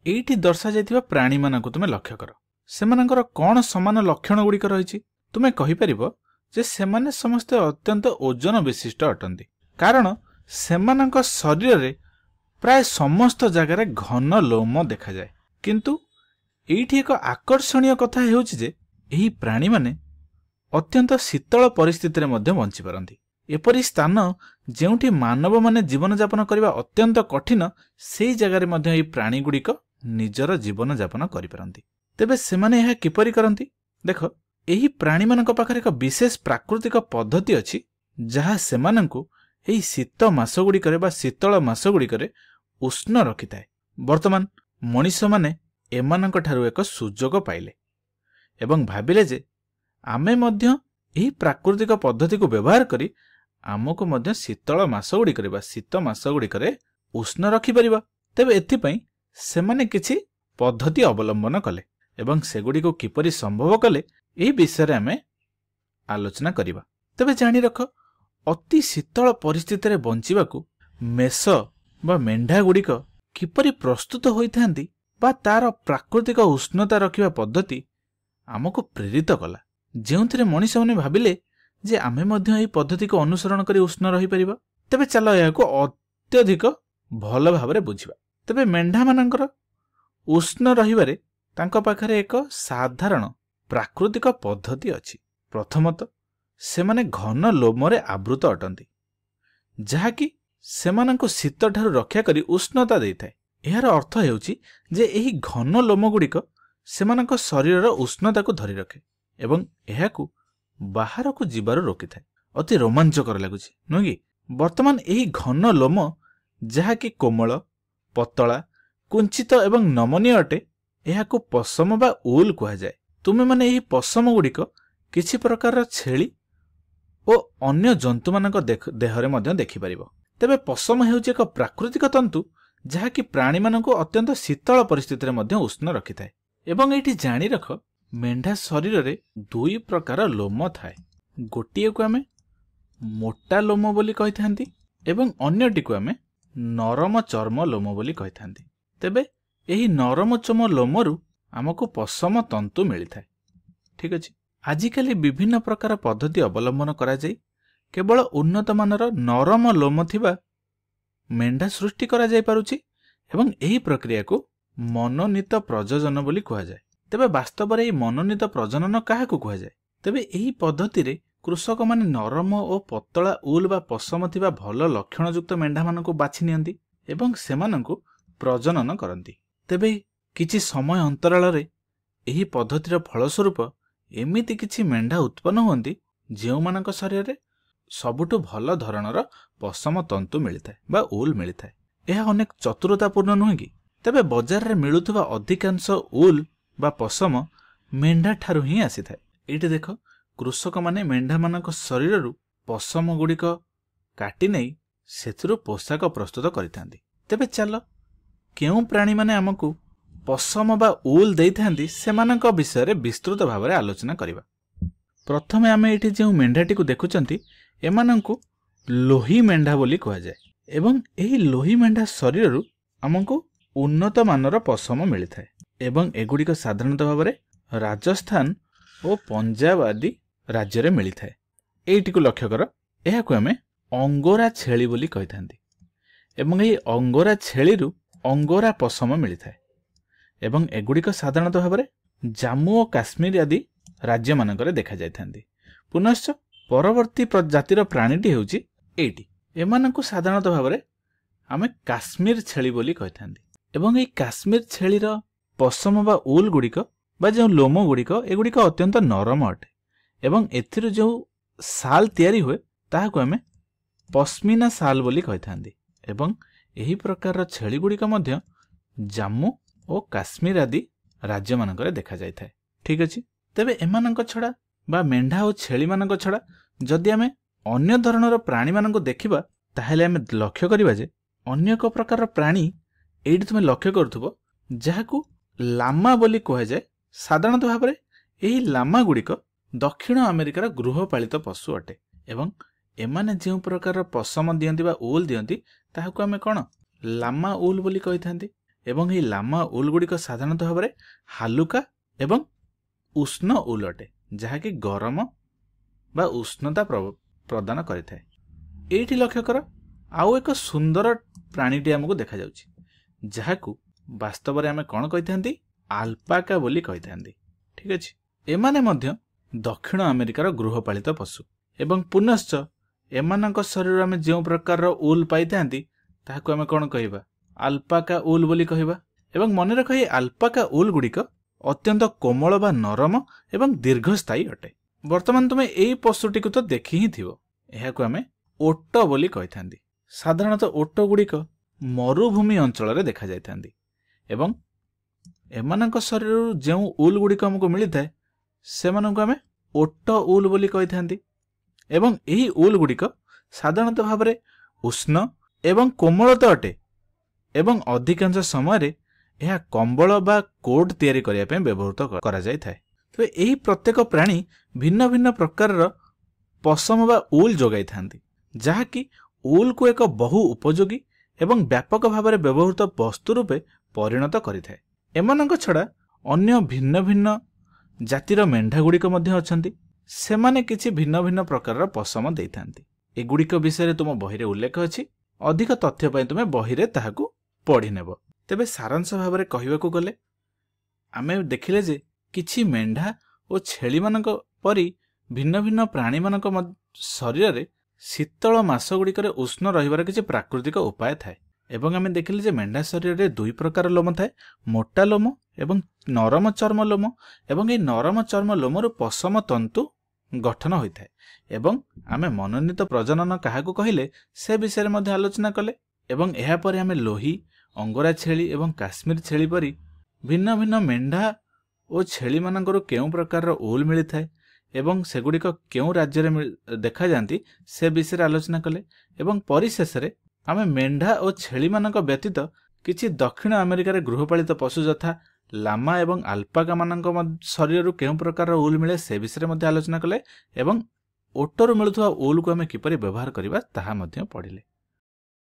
एइठी दर्शा जाइथिबा प्राणी मानकु तुमे लक्ष्य कर सेमानकर कौन समान लक्षण गुड़िक रही तुमे कहिपारिबो जे सेमाने समस्ते अत्यंत ओजन विशिष्ट अटंती कारण सेमानक शरीर रे प्राय समस्त जगार घन लोम देखा जाए किंतु एइठी एक आकर्षणीय कथा हेउछि जे एही प्राणी माने अत्यंत शीतल परिस्थिति रे मध्ये बंची पारंती एपरि स्थान जेउठी मानव माने जीवन यापन करबा अत्यंत कठिन सेही जगार मध्ये एही प्राणी गुड़िक निजर जीवन यापन करि पारंती तेबे सेमाने यह किपरि करंती देख एही प्राणी मानक पाखरे एक विशेष प्राकृतिक पद्धति अछि जहा सेमानंकु एही शीत मास गुड़िकरे बा शीतल मास गुड़िकरे उष्ण रखिताए वर्तमान मनीष माने एमानक ठारू एक सुजोग पाइले एवं भाबिले जे आमे मध्य एही प्राकृतिक पद्धति को व्यवहार करी आमको मध्य शीतल मास गुड़िकरे बा शीत मास गुड़िकरे उष्ण रखि परिबा तेबे एथिपई सेमाने किछि पद्धति अवलंबन कले एवं सेगुडी को किपरि संभव कले एही विषय रे आमे आलोचना करिबा तेबे जानि रख अति शीतल परिस्थिति रे बंचिबाकू मेष बा मेंढा गुड़िक किपरि प्रस्तुत होइथांती बा तार प्राकृतिक उष्णता रखिबा पद्धति आमको प्रेरित कला जेउथिरे मनीष माने भाबिले जे आमे मध्य एही पद्धति को अनुसरण करी उष्ण रहि परिबा तेबे चलो याको अत्यधिक भल भाबरे बुझिबा तेबे मेंढा मानकर उष्ण रहिबारे तांको पाखरे एक साधारण प्राकृतिक पद्धति अछि प्रथमत सेमाने घन लोमरे आवृत अटंती जहाकी सेमानंको शीत ठारू रक्षा करी उष्णता देइथाय एहार अर्थ हेउची जे एही घन लोम गुड़िक सेमानंको शरीरर उष्णता को धरि रखे एवं एहाकू बाहर को जीवार रोकिथाय अति रोमांचकर लागुछि नुह कि वर्तमान एही घन लोम जहाकी कोमल पतला कुंचित एवं नमनीय अटे एहाकू पशम बा ऊल कुहा जाए तुमे माने एही पशम गुड़िक किछि प्रकार छेली ओ अन्य जंतु मानक देहरे मध्य देखि परिबो तेबे पशम हेउछि एक प्राकृतिक तंतु जहाकी प्राणी मानक अत्यंत शीतल परिस्थिति रे मध्य उष्ण रखिथाय एवं एठी जानि रख मेंढा शरीर रे दुई प्रकार लोम थाए गोटिए को आमे मोटा लोम बोली कहिथांती एवं अन्यटी को आमे नरम चर्म लोम बोली कहिथांती तेबे एही नरम चर्म लोमरु आमको पशम तंतु मिलिथाय ठीक अछि आजिकाली विभिन्न प्रकार पद्धति अवलंबन करा जाई केवल उन्नत मानर नरम लोम थिबा मेंढा सृष्टि करा जाई पारुछि एवं एही प्रक्रिया को मनोनीत प्रजनन बोली कहा जाए तेबे वास्तव रे मनोनीत प्रजनन काहाकू कहा जाए तेबे एही पद्धति रे कृषक माने नरम और पतला ऊल बा पशम थिबा भल लक्षणयुक्त मेंढा मानकू बाछि नियंती एवं सेमानकू प्रजनन करंती तेबे किछि समय अंतराल रे एही पद्धतिर फलस्वरूप एमिति किछि मेंढा उत्पन्न होंती जेउ मानक शरीर रे सबुठु भल धरणर पशम तंतु मिलिथाय बा ऊल मिलिथाय एहा अनेक चतुरतापूर्ण नुहे कि तेबे बाजार रे मिलुथुबा अधिकांश ऊल बा पशम मेंढा ठारू ही आसी थाए एठी देख कृषक माने मेंढा मानक शरीररु पशम गुड़िक काटी नै सेथिरु पोशाक प्रस्तुत करिथांती तेबे चल केउ प्राणी माने हमकु पशम बा ऊल देइथांती सेमानक विषय रे विस्तृत भाव रे आलोचना करिबा प्रथमे आमे एठी जे मेंढाटी को देखुचंती एमानंकु लोही मेंढा बोली कहा जाए एवं एही लोही मेंढा शरीररु हमकु उन्नत मानर पशम मिलिथाय एवं एगुड़िक साधारणतः भाव में राजस्थान और पंजाब आदि राज्य रे मिलिथाय एइटी को लक्ष्य कर एहाकु आमे अंगोरा छेली बोली कहिथांती एवं एही अंगोरा छेली रु अंगोरा पशम मिलिथाय एवं एगुड़िक साधारणतः भाव में जम्मू और काश्मीर आदि राज्य मानकरे देखा जायथांती पुनश्च परवर्ती जातिर प्राणीटी हेउची एइटी एमानकु साधारणतः भाव में आमे काश्मीर छेली बोली कहिथांती एवं एही काश्मीर छेलीर पशम बा ऊल गुड़िक बा जो लोम गुड़िक एगुड़िक अत्यंत नरम अटे एवं एथिरु जो साल तैयारी हुए ताहाकु आमे पश्मीना साल बोली कहिथांती एवं एही प्रकार छेली गुड़िक मध्य जम्मू और काश्मीर आदि राज्य मानकरे देखा जायथाय ठीक अछि तेबे एमानक छड़ा बा मेंढा और छेली मानक छड़ा जदि आमे अन्य धरणर प्राणी मानक देखिबा ताहेले आमे लक्ष्य करिबा जे अन्य एक प्रकार प्राणी एइठी तुमे लक्ष्य करथुबो जहाकू लामा बोली कहा जाए साधारणतः भाव में यही लामा गुड़िक दक्षिण अमेरिकार गृहपालित पशु अटे एवं एमाने जो प्रकार पशम दियंती बा ऊल दियंती ताहाकू आमे कोन लामा ऊल बोली कहिथांती ଏବଂ ଏହି ଲାମା ଉଲ୍ ଗୁଡ଼ିକ ସାଧାରଣତଃ ଭାବରେ ହାଲୁକା ଏବଂ ଉଷ୍ଣ ଉଲ୍ ଅଟେ, ଯାହାକି ଗରମ ବା ଉଷ୍ଣତା ପ୍ରଦାନ କରିଥାଏ। ଏଇଠି ଲକ୍ଷ୍ୟ କର, ଆଉ ଏକ ସୁନ୍ଦର ପ୍ରାଣୀଟି ଆମକୁ ଦେଖାଯାଉଛି, ଯାହାକୁ ବାସ୍ତବରେ ଆମେ କ'ଣ କହିଥାନ୍ତି? ଆଲପାକା ବୋଲି କହିଥାନ୍ତି। ଠିକ୍ ଅଛି। ଏମାନେ ମଧ୍ୟ ଦକ୍ଷିଣ ଆମେରିକାର ଗୃହପାଳିତ ପଶୁ ଏବଂ ପୁନଶ୍ଚ ଏମାନଙ୍କ ଶରୀରରୁ ଆମେ ଯେଉଁ ପ୍ରକାରର ଉଲ୍ ପାଇଥାନ୍ତି ତାହାକୁ ଆମେ କ'ଣ କହିବା? ଆଲପାକା ଉଲ୍ ବୋଲି କହିବା। ଏବଂ ମନେ ରଖ, ଏହି ଆଲପାକା ଉଲ୍ ଗୁଡ଼ିକ ଅତ୍ୟନ୍ତ କୋମଳ ବା ନରମ ଏବଂ ଦୀର୍ଘସ୍ଥାୟୀ ଅଟେ। ବର୍ତ୍ତମାନ ତୁମେ ଏଇ ପଶୁଟିକୁ ତ ଦେଖି ହିଁ ଥିବ। ଏହାକୁ ଆମେ ଓଟ ବୋଲି କହିଥାନ୍ତି। ସାଧାରଣତଃ ଓଟ ଗୁଡ଼ିକ ମରୁଭୂମି ଅଞ୍ଚଳରେ ଦେଖାଯାଇଥାନ୍ତି ଏବଂ ଏମାନଙ୍କ ଶରୀରରୁ ଯେଉଁ ଉଲ୍ ଗୁଡ଼ିକ ଆମକୁ ମିଳିଥାଏ ସେମାନଙ୍କୁ ଆମେ ଓଟ ଉଲ୍ ବୋଲି କହିଥାନ୍ତି। ଏବଂ ଏହି ଉଲ୍ ଗୁଡ଼ିକ ସାଧାରଣତଃ ଭାବରେ ଉଷ୍ଣ ଏବଂ କୋମଳ ତ ଅଟେ ଏବଂ ଅଧିକାଂଶ ସମୟରେ ଏହା କମ୍ବଳ ବା କୋଟ୍ ତିଆରି କରିବା ପାଇଁ ବ୍ୟବହୃତ କରାଯାଇଥାଏ। ତେବେ ଏହି ପ୍ରତ୍ୟେକ ପ୍ରାଣୀ ଭିନ୍ନ ଭିନ୍ନ ପ୍ରକାରର ପଶମ ବା ଉଲ୍ ଯୋଗାଇଥାନ୍ତି, ଯାହାକି ଉଲ୍କୁ ଏକ ବହୁ ଉପଯୋଗୀ ଏବଂ ବ୍ୟାପକ ଭାବରେ ବ୍ୟବହୃତ ବସ୍ତୁ ରୂପେ ପରିଣତ କରିଥାଏ। ଏମାନଙ୍କ ଛଡ଼ା ଅନ୍ୟ ଭିନ୍ନ ଭିନ୍ନ ଜାତିର ମେଣ୍ଢା ଗୁଡ଼ିକ ମଧ୍ୟ ଅଛନ୍ତି। ସେମାନେ କିଛି ଭିନ୍ନ ଭିନ୍ନ ପ୍ରକାରର ପଶମ ଦେଇଥାନ୍ତି। ଏଗୁଡ଼ିକ ବିଷୟରେ ତୁମ ବହିରେ ଉଲ୍ଲେଖ ଅଛି। ଅଧିକ ତଥ୍ୟ ପାଇଁ ତୁମେ ବହିରେ ତାହାକୁ ପଢ଼ିନେବ। ତେବେ ସାରାଂଶ ଭାବରେ କହିବାକୁ ଗଲେ ଆମେ ଦେଖିଲେ ଯେ କିଛି ମେଣ୍ଢା ଓ ଛେଳିମାନଙ୍କ ପରି ଭିନ୍ନ ଭିନ୍ନ ପ୍ରାଣୀମାନଙ୍କ ଶରୀରରେ ଶୀତଳ ମାସଗୁଡ଼ିକରେ ଉଷ୍ଣ ରହିବାର କିଛି ପ୍ରାକୃତିକ ଉପାୟ ଥାଏ। ଏବଂ ଆମେ ଦେଖିଲେ ଯେ ମେଣ୍ଢା ଶରୀରରେ ଦୁଇ ପ୍ରକାର ଲୋମ ଥାଏ, ମୋଟା ଲୋମ ଏବଂ ନରମ ଚର୍ମ ଲୋମ। ଏବଂ ଏହି ନରମ ଚର୍ମ ଲୋମରୁ ପଶମ ତନ୍ତୁ ଗଠନ ହୋଇଥାଏ। ଏବଂ ଆମେ ମନୋନୀତ ପ୍ରଜନନ କାହାକୁ କହିଲେ ସେ ବିଷୟରେ ମଧ୍ୟ ଆଲୋଚନା କଲେ। ଏବଂ ଏହାପରେ ଆମେ ଲୋହି, ଅଙ୍ଗରା ଛେଳି ଏବଂ କାଶ୍ମୀର ଛେଳି ପରି ଭିନ୍ନ ଭିନ୍ନ ମେଣ୍ଢା ଓ ଛେଳିମାନଙ୍କରୁ କେଉଁ ପ୍ରକାରର ଉଲ୍ ମିଳିଥାଏ ଏବଂ ସେଗୁଡ଼ିକ କେଉଁ ରାଜ୍ୟରେ ଦେଖାଯାଆନ୍ତି ସେ ବିଷୟରେ ଆଲୋଚନା କଲେ। ଏବଂ ପରିଶେଷରେ ଆମେ ମେଣ୍ଢା ଓ ଛେଳିମାନଙ୍କ ବ୍ୟତୀତ କିଛି ଦକ୍ଷିଣ ଆମେରିକାରେ ଗୃହପାଳିତ ପଶୁ ଯଥା ଲାମା ଏବଂ ଆଲପାକା ମାନଙ୍କ ଶରୀରରୁ କେଉଁ ପ୍ରକାରର ଉଲ୍ ମିଳେ ସେ ବିଷୟରେ ମଧ୍ୟ ଆଲୋଚନା କଲେ ଏବଂ ଓଟରୁ ମିଳୁଥିବା ଉଲ୍କୁ ଆମେ କିପରି ବ୍ୟବହାର କରିବା ତାହା ମଧ୍ୟ ପଢ଼ିଲେ।